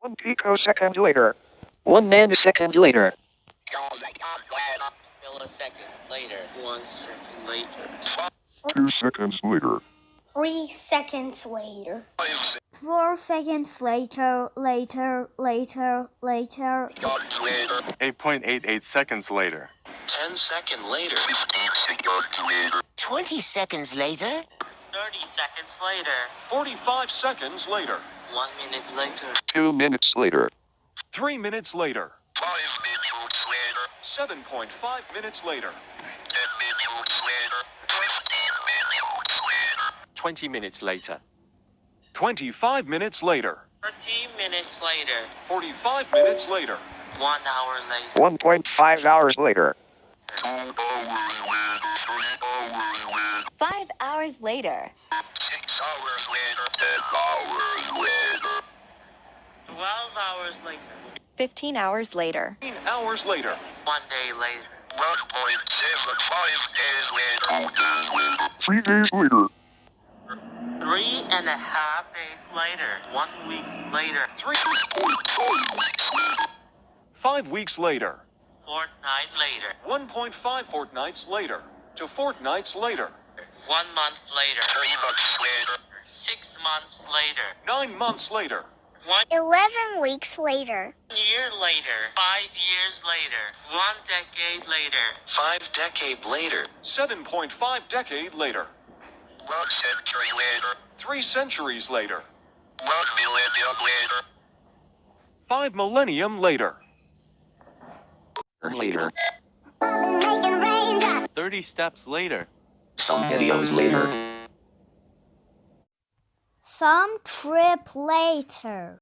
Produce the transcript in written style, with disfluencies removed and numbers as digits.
1 picosecond later. 1 nanosecond later. Millisecond later. 1 second later. 2 seconds later. 3 seconds later. 4 seconds later. 8.88 seconds later. 10 seconds later. 20 seconds later. 30 seconds later. 45 seconds later. 1 minute later. 2 minutes later. 3 minutes later. 7.5 minutes later. 20 minutes later. 25 minutes later. 30 minutes later. 45 minutes later. 1 hour later. 1.5 hours later. 5 hours later. 12 hours later. 15 hours later. 15 hours later. 1 day later. 3 days later. 3.5 days later. 1 week later. 5 weeks later. Fortnight later. 1.5 fortnights later. To fortnights later. 1 month later. 6 months later. 9 months later. 11 weeks later. 1 year later. 5 years later. 1 decade later. 5 decade later. 7.5 decade later. 1 century later. 3 centuries later. 1 millennium later. 5 millennium later. Later. 30 steps later. Some videos later. Some trip later.